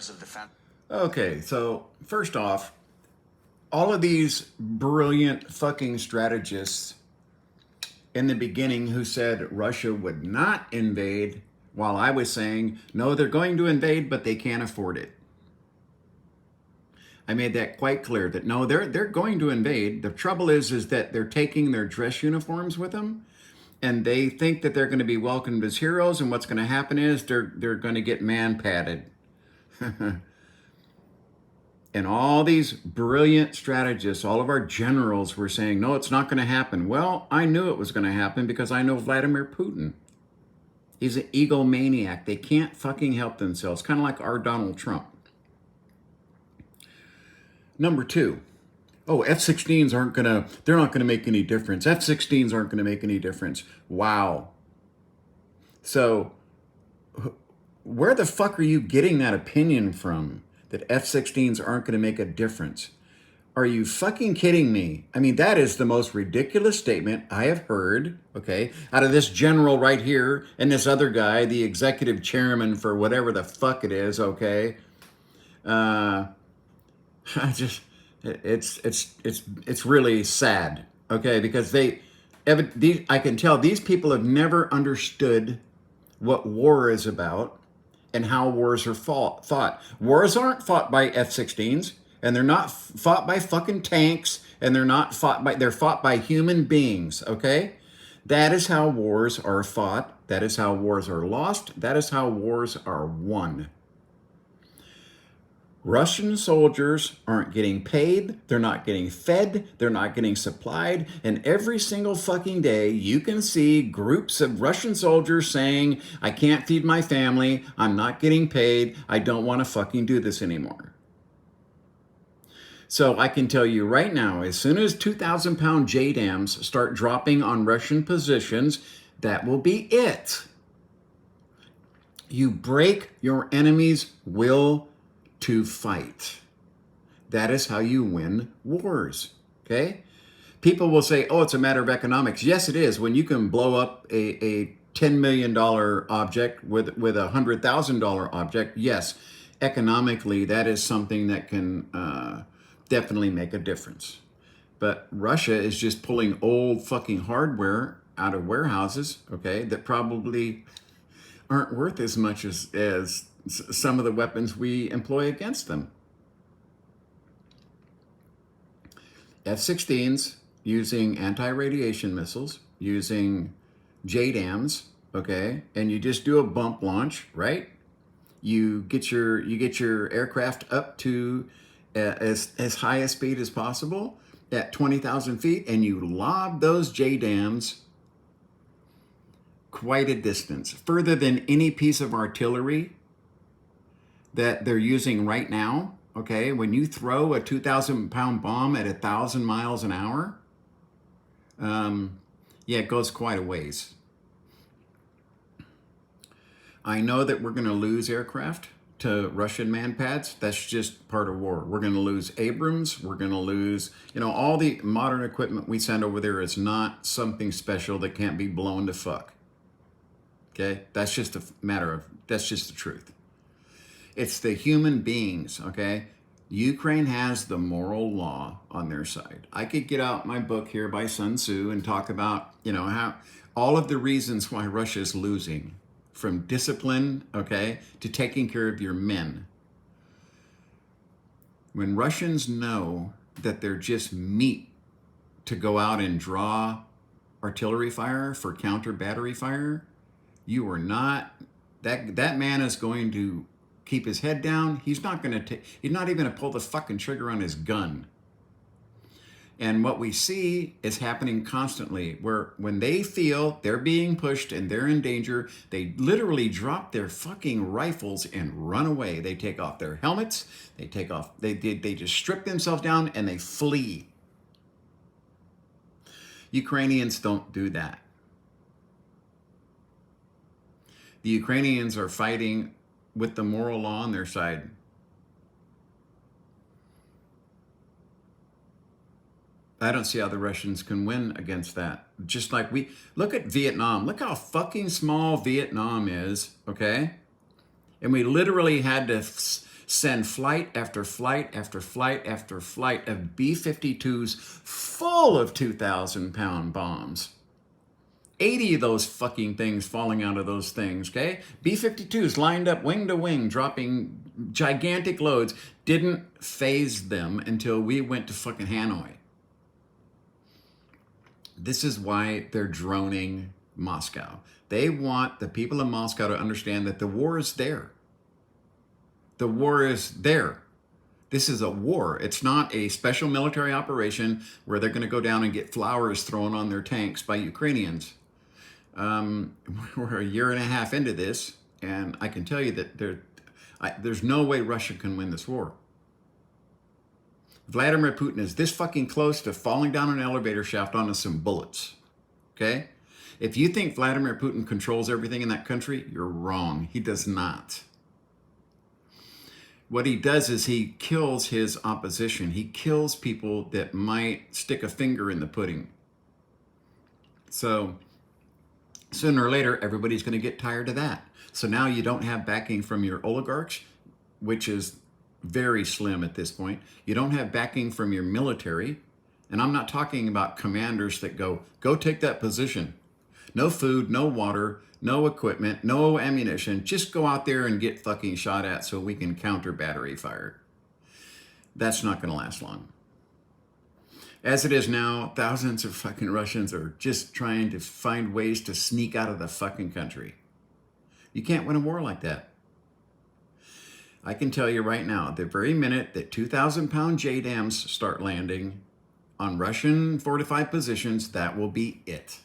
Ministers of Defense. Okay, so first off, all of these brilliant fucking strategists in the beginning who said Russia would not invade, while I was saying, no, they're going to invade, but they can't afford it. I made that quite clear that no, they're going to invade. The trouble is that they're taking their dress uniforms with them, and they think that they're going to be welcomed as heroes. And what's going to happen is they're going to get man padded. And all these brilliant strategists, all of our generals were saying, no, it's not going to happen. Well, I knew it was going to happen because I know Vladimir Putin. He's an egomaniac. They can't fucking help themselves, kind of like our Donald Trump. Number two, oh, F-16s they're not going to make any difference. F-16s aren't going to make any difference. Wow. So where the fuck are you getting that opinion from? That F-16s aren't going to make a difference? Are you fucking kidding me? I mean, that is the most ridiculous statement I have heard, okay, out of this general right here and this other guy, the executive chairman for whatever the fuck it is, okay? I just, it's really sad, okay, because I can tell these people have never understood what war is about and how wars are fought. Wars aren't fought by F-16s, and they're not fought by fucking tanks, and they're fought by human beings, okay? That is how wars are fought. That is how wars are lost. That is how wars are won. Russian soldiers aren't getting paid, they're not getting fed, they're not getting supplied, and every single fucking day you can see groups of Russian soldiers saying, I can't feed my family, I'm not getting paid, I don't want to fucking do this anymore. So I can tell you right now, as soon as 2,000-pound JDAMS start dropping on Russian positions, that will be it. You break your enemy's will to fight. That is how you win wars, okay? People will say, oh, it's a matter of economics. Yes, it is. When you can blow up a $10 million object with a $100,000 object, yes, economically, that is something that can definitely make a difference. But Russia is just pulling old fucking hardware out of warehouses, okay, that probably aren't worth as much as some of the weapons we employ against them. F-16s using anti-radiation missiles, using JDAMS, okay, and you just do a bump launch, right? You get your aircraft up to as high a speed as possible at 20,000 feet, and you lob those JDAMs quite a distance, further than any piece of artillery that they're using right now, okay? When you throw a 2,000-pound bomb at 1,000 miles an hour, yeah, it goes quite a ways. I know that we're going to lose aircraft to Russian manpads. That's just part of war. We're going to lose Abrams. We're going to lose, all the modern equipment we send over there is not something special that can't be blown to fuck. Okay? That's just that's just the truth. It's the human beings, okay? Ukraine has the moral law on their side. I could get out my book here by Sun Tzu and talk about, how all of the reasons why Russia is losing, from discipline, okay, to taking care of your men. When Russians know that they're just meat to go out and draw artillery fire for counter battery fire, you are not, that man is going to keep his head down. He's not even going to pull the fucking trigger on his gun. And what we see is happening constantly, where when they feel they're being pushed and they're in danger, they literally drop their fucking rifles and run away. They take off their helmets, they just strip themselves down and they flee. Ukrainians don't do that. The Ukrainians are fighting with the moral law on their side. I don't see how the Russians can win against that. Just like look at Vietnam. Look how fucking small Vietnam is, okay? And we literally had to send flight after flight after flight after flight of B-52s full of 2,000-pound bombs. 80 of those fucking things falling out of those things, okay? B-52s lined up wing to wing, dropping gigantic loads, didn't phase them until we went to fucking Hanoi. This is why they're droning Moscow. They want the people in Moscow to understand that the war is there. The war is there. This is a war. It's not a special military operation where they're going to go down and get flowers thrown on their tanks by Ukrainians. We're a year and a half into this, and I can tell you that there's no way Russia can win this war. Vladimir Putin is this fucking close to falling down an elevator shaft onto some bullets. Okay? If you think Vladimir Putin controls everything in that country, you're wrong. He does not. What he does is he kills his opposition. He kills people that might stick a finger in the pudding. So sooner or later, everybody's going to get tired of that. So now you don't have backing from your oligarchs, which is very slim at this point. You don't have backing from your military. And I'm not talking about commanders that go take that position. No food, no water, no equipment, no ammunition. Just go out there and get fucking shot at so we can counter battery fire. That's not going to last long. As it is now, thousands of fucking Russians are just trying to find ways to sneak out of the fucking country. You can't win a war like that. I can tell you right now, the very minute that 2,000-pound JDAMS start landing on Russian fortified positions, that will be it.